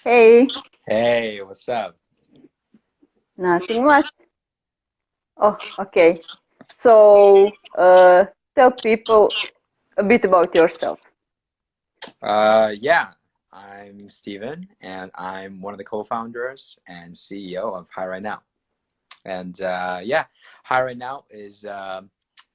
Hey, Hey, what's up? nothing much. Oh, okay. So, tell people a bit about yourself. Yeah, I'm Stephen, and I'm one of the co-founders and CEO of Hi Right Now. And yeah, Hi Right Now is a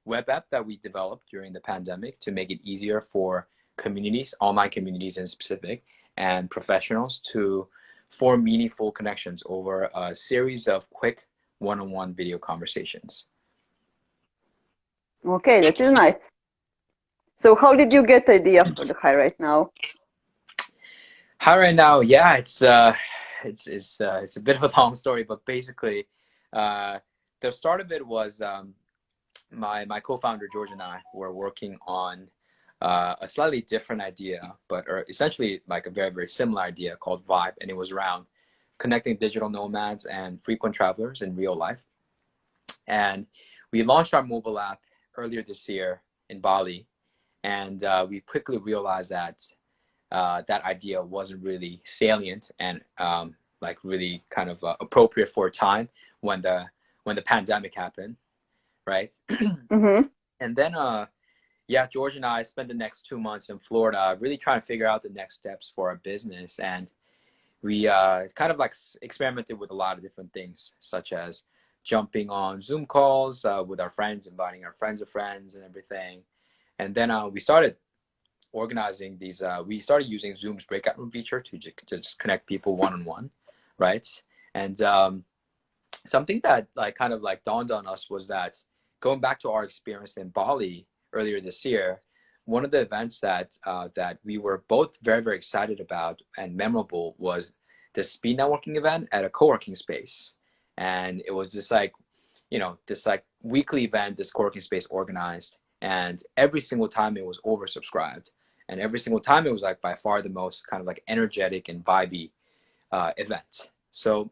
web app that we developed during the pandemic to make it easier for communities, online communities in specific, and professionals to form meaningful connections over a series of quick one-on-one video conversations. Okay, that is nice. So, how did you get the idea for the high right now? Hi right now, yeah, it's a bit of a long story, but basically, uh, the start of it was my co-founder George and I were working on a slightly different idea, but or essentially like a very similar idea called Vibe, and it was around connecting digital nomads and frequent travelers in real life. And we launched our mobile app earlier this year in Bali, and we quickly realized that that idea wasn't really salient and like really kind of appropriate for a time when the pandemic happened, right? Mm-hmm. And then yeah, George and I spent the next 2 months in Florida really trying to figure out the next steps for our business, and we kind of like experimented with a lot of different things, such as jumping on Zoom calls with our friends, inviting our friends of friends, and everything. And then we started organizing these. We started using Zoom's breakout room feature to just connect people one on one, right? And something that like kind of like dawned on us was that going back to our experience in Bali earlier this year, one of the events that we were both very excited about and memorable was the speed networking event at a co-working space, and it was just like this like weekly event this co-working space organized, and every single time it was oversubscribed, and every single time it was like by far the most kind of like energetic and vibey event. So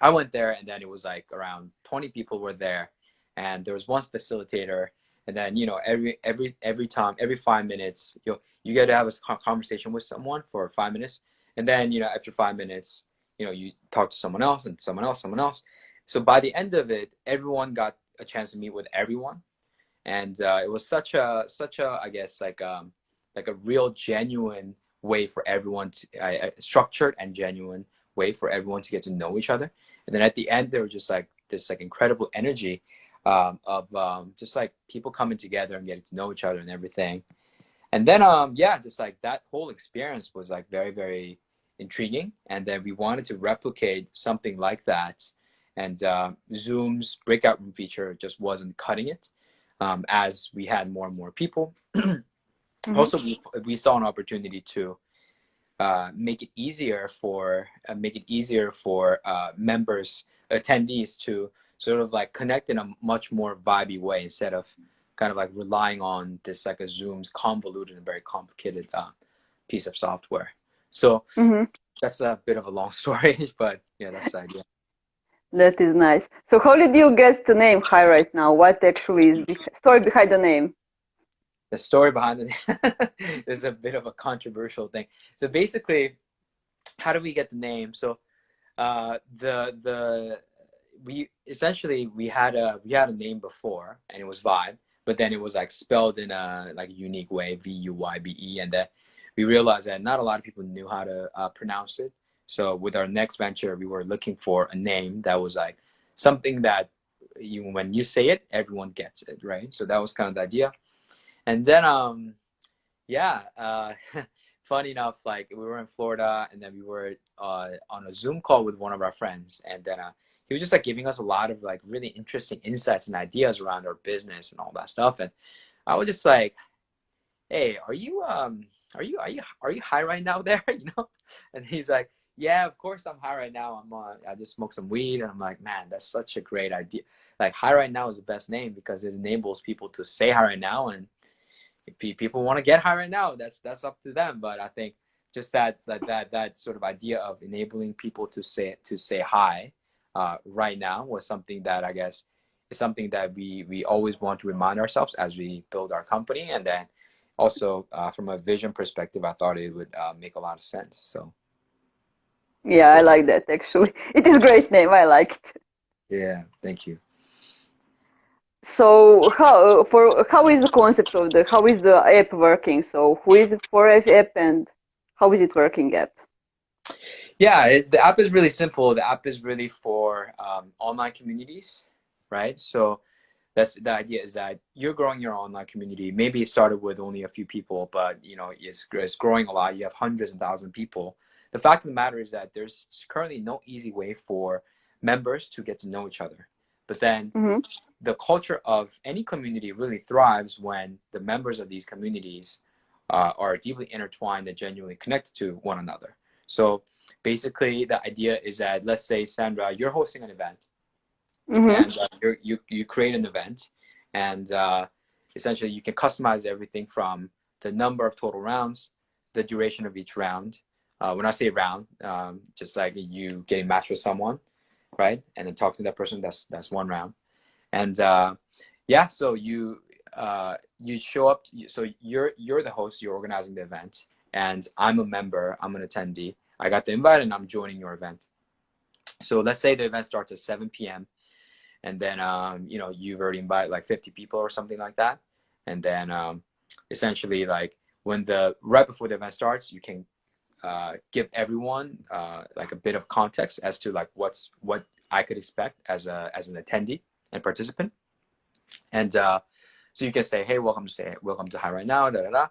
I went there, and then it was like around 20 people were there, and there was one facilitator, and then every time, every 5 minutes, you get to have a conversation with someone for 5 minutes, and then after 5 minutes, you talk to someone else and someone else. So by the end of it, everyone got a chance to meet with everyone, and it was such a I guess like a real genuine way for everyone to structured and genuine way for everyone to get to know each other. And then at the end, there was just like this like incredible energy of just like people coming together and getting to know each other and everything. And then yeah, just like that whole experience was like very intriguing, and then we wanted to replicate something like that, and Zoom's breakout room feature just wasn't cutting it, as we had more and more people. Mm-hmm. Also, we saw an opportunity to make it easier for members, attendees, to sort of like connect in a much more vibey way instead of kind of like relying on this like a Zoom's convoluted and very complicated piece of software. So Mm-hmm. that's a bit of a long story, but yeah, that's the idea. That is nice. So, how did you get the name high right now? What actually is the story behind the name? The story behind it is a bit of a controversial thing. So basically, how do we get the name? So the we essentially we had a name before, and it was Vibe, but then it was like spelled in a like unique way, VUYBE, and that we realized that not a lot of people knew how to pronounce it. So with our next venture, we were looking for a name that was like something that when you say it, everyone gets it, right? So that was kind of the idea. And then yeah, funny enough, like we were in Florida, and then we were on a Zoom call with one of our friends, and then he was just like giving us a lot of like really interesting insights and ideas around our business and all that stuff. And I was just like, "Hey, are you high right now there?" And he's like, "Yeah, of course I'm high right now. I just smoked some weed." And I'm like, "Man, that's such a great idea. Like high right now is the best name because it enables people to say high right now, and if people want to get high right now, that's up to them. But I think just that sort of idea of enabling people to say hi right now was something that I guess is something that we always want to remind ourselves as we build our company. And then also from a vision perspective, I thought it would make a lot of sense. So Yeah, I So like that actually. It is a great name. I like it. yeah, thank you. So how is the concept of the how is the app working? So who is it for app and how is it working app? Yeah, the app is really simple. The app is really for online communities, right? So that's the idea is that you're growing your online community. Maybe it started with only a few people, but it's growing a lot. You have hundreds and thousands of people. The fact of the matter is that there's currently no easy way for members to get to know each other. But then Mm-hmm. the culture of any community really thrives when the members of these communities are deeply intertwined and genuinely connected to one another. So basically, the idea is that, let's say, Sandra, you're hosting an event, Mm-hmm. and you create an event, and essentially you can customize everything from the number of total rounds, the duration of each round. When I say round, just like you getting matched with someone, right, and then talking to that person, that's one round. And yeah, so you show up. So you're the host. You're organizing the event, and I'm a member. I'm an attendee. I got the invite, and I'm joining your event. So let's say the event starts at 7 p.m. and then you've already invited like 50 people or something like that, and then essentially like when the right before the event starts, you can give everyone like a bit of context as to like what I could expect as an attendee and participant. And so you can say, hey, welcome to High Right Now, da da da.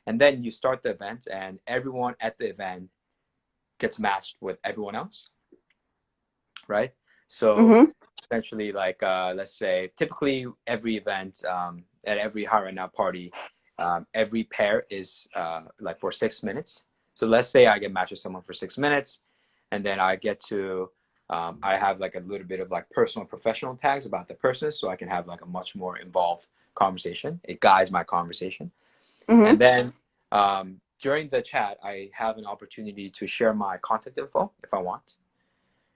And then you start the event, and everyone at the event gets matched with everyone else, right? So Mm-hmm. essentially, like let's say, typically every event at every High Right Now party, every pair is like for 6 minutes. So let's say I get matched with someone for 6 minutes, and then I get to I have like a little bit of like personal and professional tags about the person, so I can have like a much more involved conversation. It guides my conversation. And Mm-hmm. then during the chat, I have an opportunity to share my contact info if I want.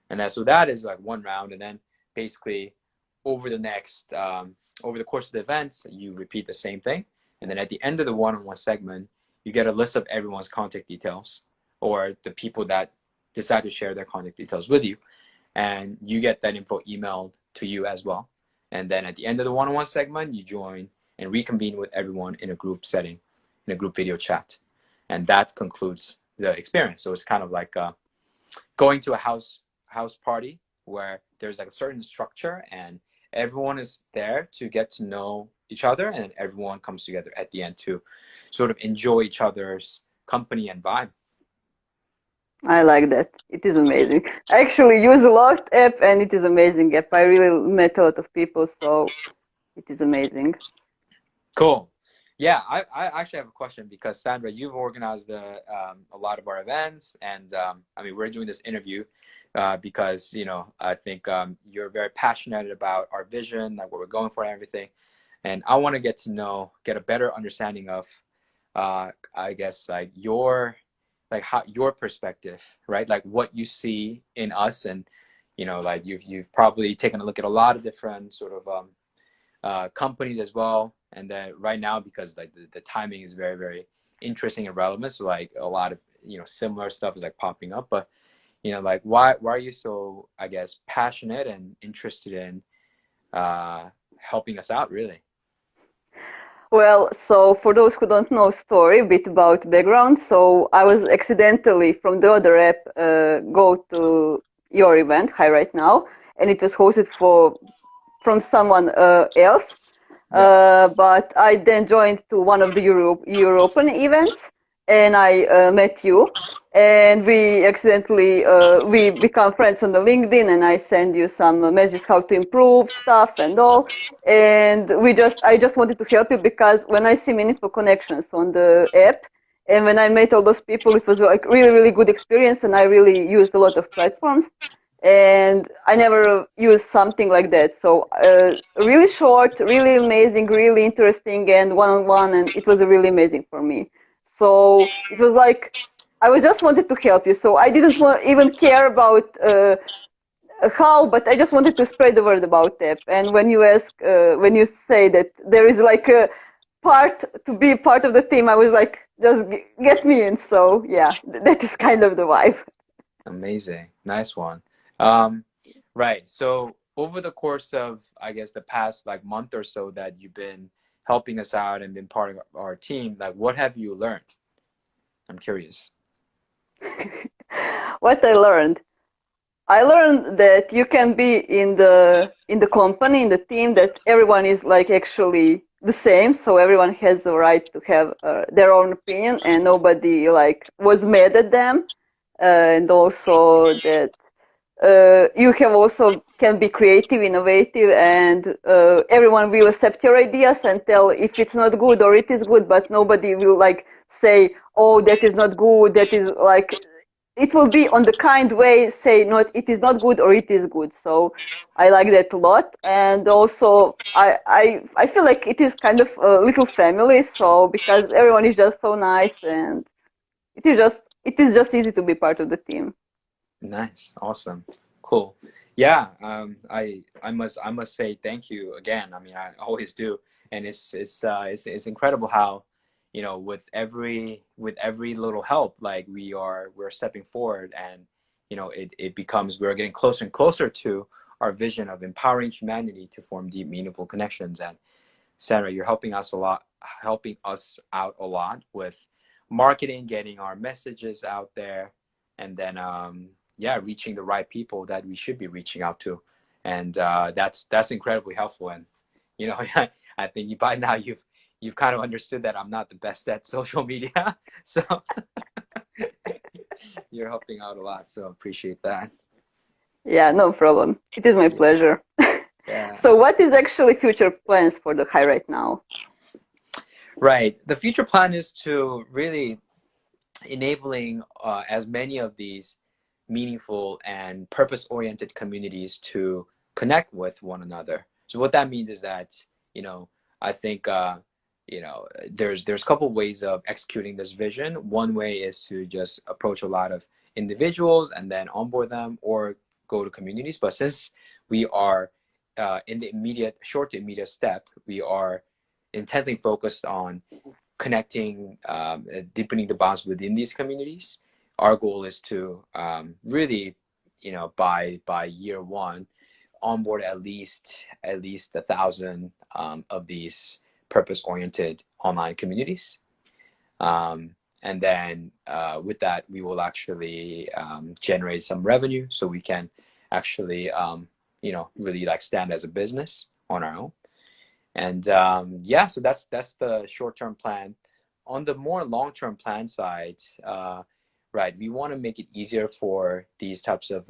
And then so that is like one round. And then basically over the next over the course of the events, you repeat the same thing. And then at the end of the one-on-one segment, you get a list of everyone's contact details or the people that decide to share their contact details with you, and you get that info emailed to you as well. And then at the end of the one-on-one segment, you join and reconvene with everyone in a group setting, in a group video chat, and that concludes the experience. So it's kind of like going to a house party where there's like a certain structure and everyone is there to get to know each other, and everyone comes together at the end to sort of enjoy each other's company and vibe. I like that. It is amazing. I actually use a lot app and it is amazing app. I really met a lot of people, so it is amazing. Cool. Yeah, I actually have a question because Sandra, you've organized a lot of our events, and I mean, we're doing this interview because I think you're very passionate about our vision, like what we're going for, and everything. And I want to get a better understanding of, I guess, like your perspective, right? Like what you see in us, and like you've probably taken a look at a lot of different sort of companies as well. And then right now, because like the timing is very, very interesting and relevant, so like a lot of similar stuff is like popping up. But like why are you so, I guess, passionate and interested in helping us out, really? Well, so for those who don't know story, a bit about background. So I was accidentally from the other app go to your event, Hi Right Now, and it was hosted from someone else. Yeah. But I then joined to one of the European events, and I met you, and we accidentally we become friends on the LinkedIn, and I send you some messages how to improve stuff and all. And I just wanted to help you because when I see meaningful connections on the app, and when I met all those people, it was like really really good experience, and I really used a lot of platforms and I never used something like that. So really short, really amazing, really interesting, and one-on-one, and it was really amazing for me. So it was like I was just wanted to help you. So I didn't even care about how, but I just wanted to spread the word about it. And when you say that there is like a part to be part of the team, I was like, just get me in. So yeah, that is kind of the vibe. Amazing. Nice one. Um, right. So over the course of, I guess, the past like month or so that you've been helping us out and been part of our team, like what have you learned? I'm curious. What I learned that you can be in the company, in the team, that everyone is like actually the same, so everyone has the right to have their own opinion, and nobody like was mad at them, and also that you have also can be creative, innovative, and everyone will accept your ideas and tell if it's not good or it is good, but nobody will like say, oh, that is not good, that is like, it will be on the kind way, say not it is not good or it is good. So I like that a lot, and also I feel like it is kind of a little family, so because everyone is just so nice, and it is just easy to be part of the team. Nice. Awesome. Cool. Yeah. I must say thank you again. I mean, I always do, and it's incredible how, with every little help, like we're stepping forward, and it becomes we're getting closer and closer to our vision of empowering humanity to form deep, meaningful connections. And Sandra, you're helping us out a lot with marketing, getting our messages out there, and then yeah, reaching the right people that we should be reaching out to, and that's incredibly helpful. And I think by now you've kind of understood that I'm not the best at social media, so you're helping out a lot. So appreciate that. Yeah, no problem. It is my Yeah. pleasure. So Yes. what is actually future plans for the high right now? Right. The future plan is to really enabling as many of these meaningful and purpose-oriented communities to connect with one another. So what that means is that, I think, there's a couple ways of executing this vision. One way is to just approach a lot of individuals and then onboard them, or go to communities. But since we are in the short to immediate step, we are intently focused on connecting, deepening the bonds within these communities. Our goal is to really, by year one, onboard at least 1,000 of these purpose-oriented online communities. And then with that, we will actually generate some revenue, so we can actually, really like stand as a business on our own. And yeah, so that's the short-term plan. On the more long-term plan side, right, we want to make it easier for these types of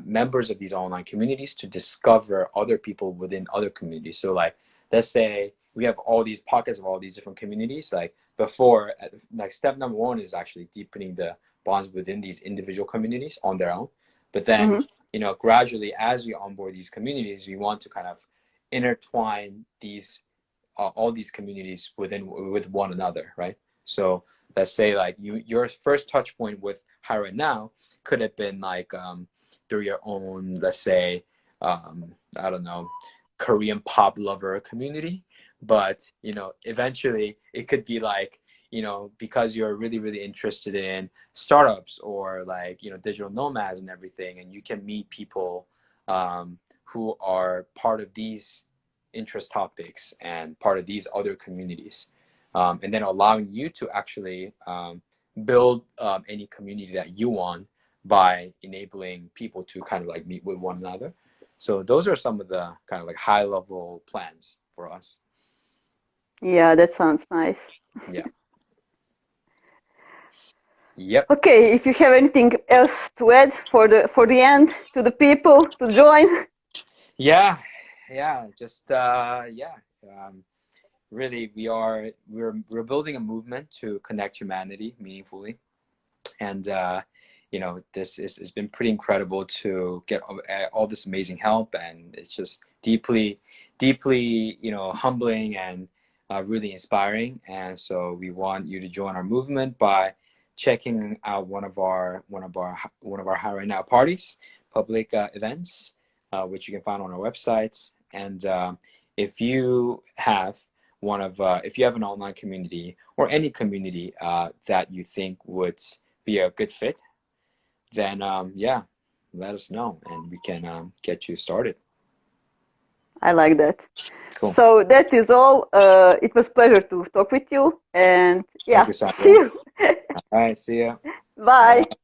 members of these online communities to discover other people within other communities. So like, let's say we have all these pockets of all these different communities. Like before, like step number one is actually deepening the bonds within these individual communities on their own. But then, Mm-hmm. gradually as we onboard these communities, we want to kind of intertwine these all these communities with one another, right? So let's say like your first touch point with Hira now could have been like through your own, let's say, I don't know, Korean pop lover community. But eventually it could be like, because you're really really interested in startups, or like digital nomads and everything, and you can meet people who are part of these interest topics and part of these other communities, and then allowing you to actually build any community that you want by enabling people to kind of like meet with one another. So those are some of the kind of like high level plans for us. Yeah, that sounds nice. Yeah. Yep. Okay, if you have anything else to add for the end to the people to join. Yeah. Yeah. Just yeah. Um, Really, we're building a movement to connect humanity meaningfully, and this is it's been pretty incredible to get all this amazing help, and it's just deeply humbling, and really inspiring. And so we want you to join our movement by checking out one of our How Right Now parties, public events, which you can find on our website. And if you have if you have an online community or any community that you think would be a good fit, then yeah, let us know and we can get you started. I like that. Cool. So that is all. It was a pleasure to talk with you. And Thank yeah, you, see Sandra. you. All right, see ya. Bye. Bye.